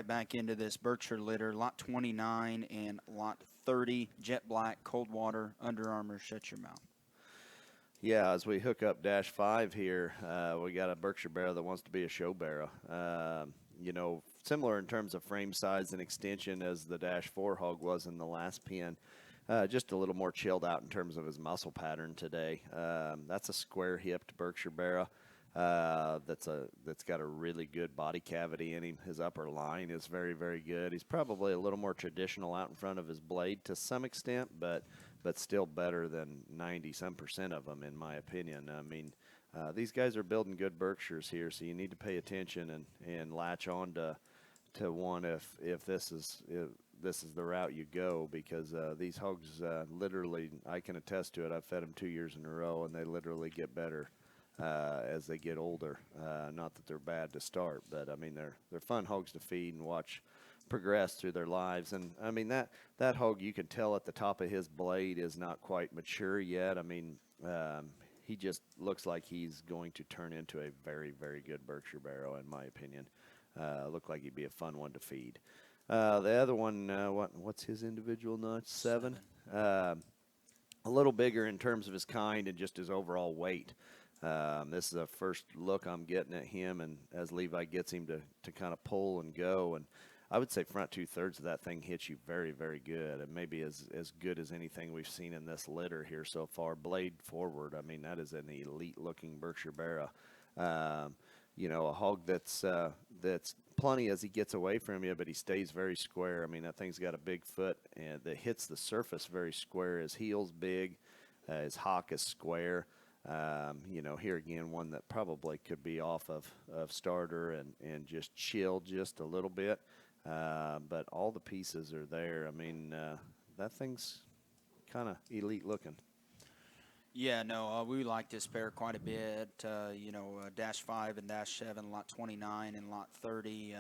back into this Berkshire litter, lot 29 and lot 30, jet black, cold water, Under Armour, shut your mouth. Yeah, as we hook up Dash 5 here, we got a Berkshire barrow that wants to be a show barrow. Similar in terms of frame size and extension as the Dash 4 hog was in the last pen. Just a little more chilled out in terms of his muscle pattern today. That's a square-hipped Berkshire barrow. That's got a really good body cavity in him. His upper line is very, very good. He's probably a little more traditional out in front of his blade to some extent, but still better than 90-some% of them, in my opinion. I mean, these guys are building good Berkshires here, so you need to pay attention and latch on to one if this is the route you go, because these hogs literally, I can attest to it. I've fed them 2 years in a row, and they literally get better as they get older. Not that they're bad to start, but I mean they're fun hogs to feed and watch progress through their lives. And I mean that hog, you can tell at the top of his blade is not quite mature yet. I mean he just looks like he's going to turn into a very, very good Berkshire barrow, in my opinion. Look like he'd be a fun one to feed. The other one, what's his individual notch? 7. A little bigger in terms of his kind and just his overall weight. This is a first look I'm getting at him, and as Levi gets him to kind of pull and go, and I would say front 2/3 of that thing hits you very, very good, and maybe as good as anything we've seen in this litter here so far. Blade forward, I mean, that is an elite-looking Berkshire barrow. A hog that's plenty as he gets away from you, but he stays very square. I mean, that thing's got a big foot and that hits the surface very square. His heel's big, his hock is square. Here again, one that probably could be off of starter and just chill just a little bit. But all the pieces are there. I mean, that thing's kind of elite looking. Yeah, no, we like this pair quite a bit. Dash 5 and Dash 7, lot 29 and lot 30.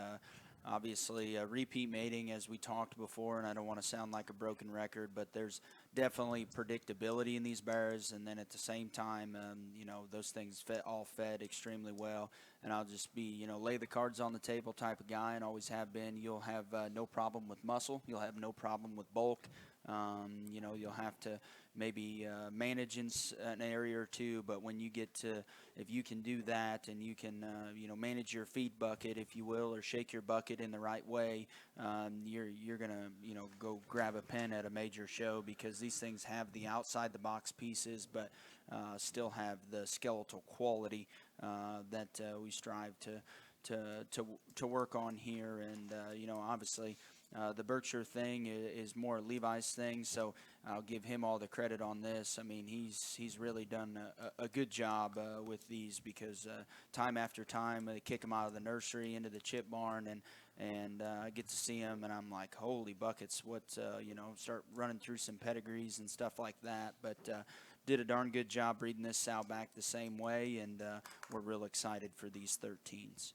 Obviously, repeat mating, as we talked before, and I don't want to sound like a broken record, but there's definitely predictability in these bears, and then at the same time, those things all fed extremely well. And I'll just be, lay the cards on the table type of guy, and always have been. You'll have no problem with muscle. You'll have no problem with bulk. You'll have to maybe manage in an area or two, but when you get to, if you can do that and you can, manage your feed bucket, if you will, or shake your bucket in the right way, you're gonna, go grab a pen at a major show, because these things have the outside the box pieces, but still have the skeletal quality that we strive to work on here. And obviously the Berkshire thing is more Levi's thing, so I'll give him all the credit on this. I mean, he's really done a good job with these, because time after time they kick him out of the nursery into the chip barn, and I get to see him, and I'm like, holy buckets, what, start running through some pedigrees and stuff like that. But did a darn good job breeding this sow back the same way, and we're real excited for these 13s.